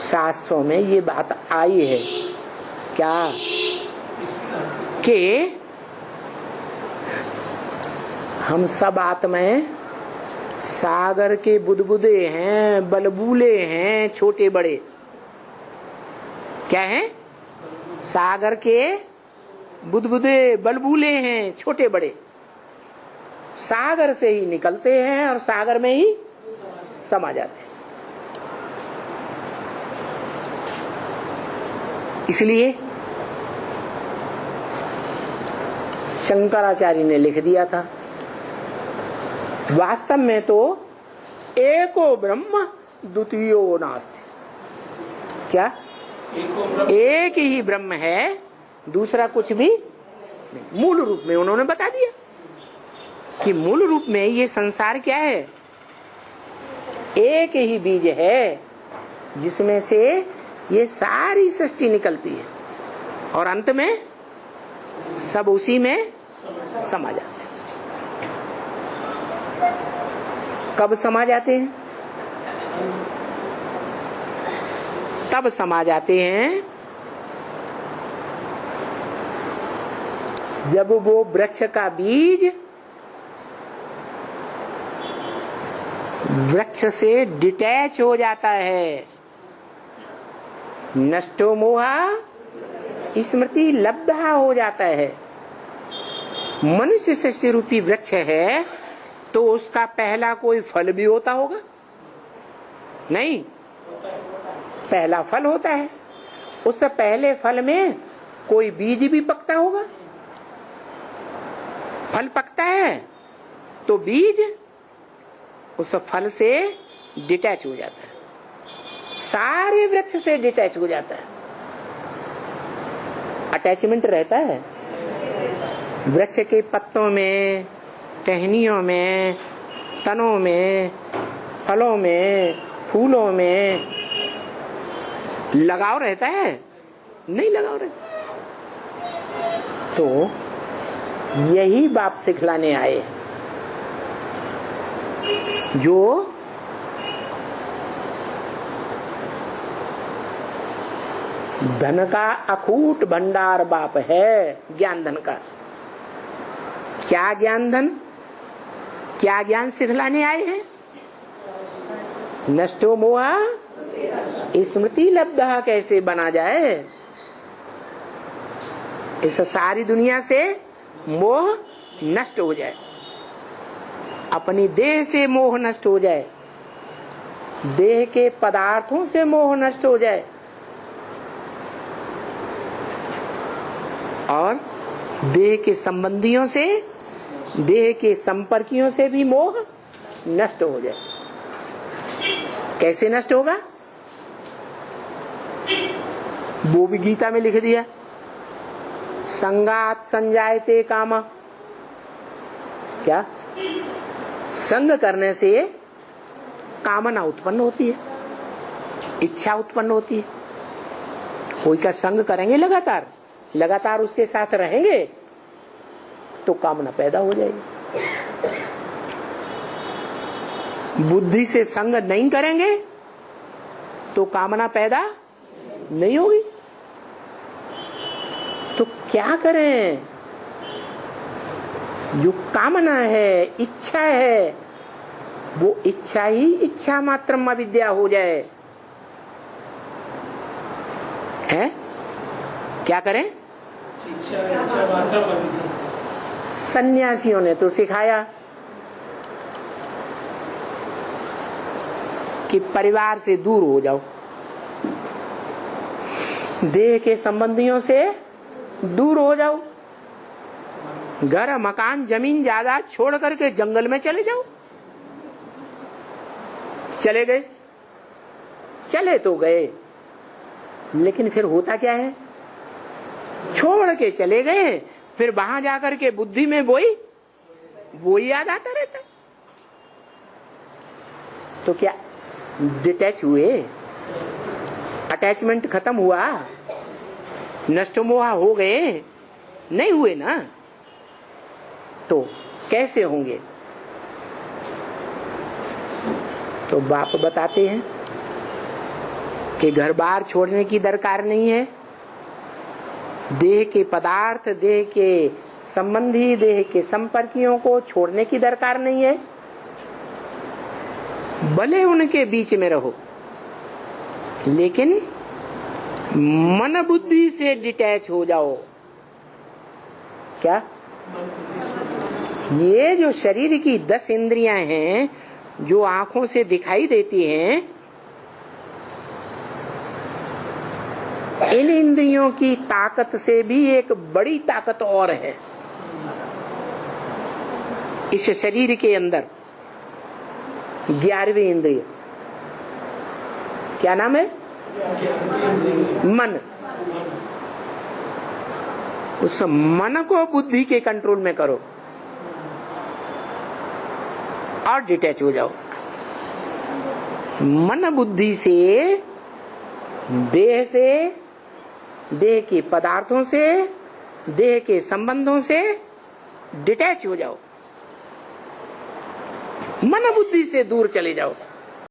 शास्त्रों में ये बात आई है क्या कि हम सब आत्माएं सागर के बुदबुदे हैं, बलबूले हैं, छोटे बड़े। क्या हैं? सागर के बुदबुदे बलबूले हैं, छोटे बड़े। सागर से ही निकलते हैं और सागर में ही समा जाते हैं। इसलिए शंकराचार्य ने लिख दिया था, वास्तव में तो एको ब्रह्म द्वितीयो नास्ति। क्या? एक ही ब्रह्म है, दूसरा कुछ भी नहीं। मूल रूप में उन्होंने बता दिया कि मूल रूप में ये संसार क्या है, एक ही बीज है जिसमें से ये सारी सृष्टि निकलती है और अंत में सब उसी में समा जाते हैं। कब समा जाते हैं? तब समा जाते हैं जब वो वृक्ष का बीज वृक्ष से डिटैच हो जाता है। नष्टो मोहा स्मृति लब्धा हो जाता है। मनुष्य सृष्टि रूपी वृक्ष है तो उसका पहला कोई फल भी होता होगा? नहीं, पहला फल होता है। उस पहले फल में कोई बीज भी पकता होगा। फल पकता है तो बीज उस फल से डिटैच हो जाता है, सारे वृक्ष से डिटैच हो जाता है। अटैचमेंट रहता है वृक्ष के पत्तों में, टहनियों में, तनों में, फलों में, फूलों में लगाव रहता है? नहीं लगाव रहता। तो यही बाप सिखलाने आए जो धन का अखूट भंडार बाप है, ज्ञान धन का। क्या ज्ञान धन, क्या ज्ञान सिखलाने आए हैं? नष्टो मोहा स्मृति लब्धा कैसे बना जाए, इस सारी दुनिया से मोह नष्ट हो जाए, अपनी देह से मोह नष्ट हो जाए, देह के पदार्थों से मोह नष्ट हो जाए और देह के संबंधियों से, देह के संपर्कियों से भी मोह नष्ट हो जाए। कैसे नष्ट होगा? वो भी गीता में लिख दिया, संगात संजायते कामा। क्या? संग करने से कामना उत्पन्न होती है, इच्छा उत्पन्न होती है। कोई का संग करेंगे लगातार, लगातार उसके साथ रहेंगे तो कामना पैदा हो जाएगी। बुद्धि से संग नहीं करेंगे तो कामना पैदा नहीं होगी। तो क्या करें? जो कामना है, इच्छा है, वो इच्छा ही इच्छा मात्रम अविद्या हो जाए। है? क्या करें? सन्यासियों ने तो सिखाया कि परिवार से दूर हो जाओ, देह के संबंधियों से दूर हो जाओ, घर मकान जमीन जायदाद छोड़ करके जंगल में चले जाओ। चले गए, चले तो गए, लेकिन फिर होता क्या है? छोड़ के चले गए, फिर वहां जाकर के बुद्धि में वो ही याद आता रहता है। तो क्या डिटैच हुए? अटैचमेंट खत्म हुआ? नष्ट मोह हो गए? नहीं हुए ना। तो कैसे होंगे? तो बाप बताते हैं कि घर बार छोड़ने की दरकार नहीं है, देह के पदार्थ, देह के संबंधी, देह के संपर्कियों को छोड़ने की दरकार नहीं है, भले उनके बीच में रहो, लेकिन मन बुद्धि से डिटैच हो जाओ। क्या? ये जो शरीर की 10 इंद्रियां हैं जो आंखों से दिखाई देती हैं, इन इंद्रियों की ताकत से भी एक बड़ी ताकत और है इस शरीर के अंदर। 11वीं इंद्रिय क्या नाम है? मन। उस मन को बुद्धि के कंट्रोल में करो और डिटैच हो जाओ। मन बुद्धि से, देह के पदार्थों से, देह के संबंधों से डिटैच हो जाओ, मन बुद्धि से दूर चले जाओ।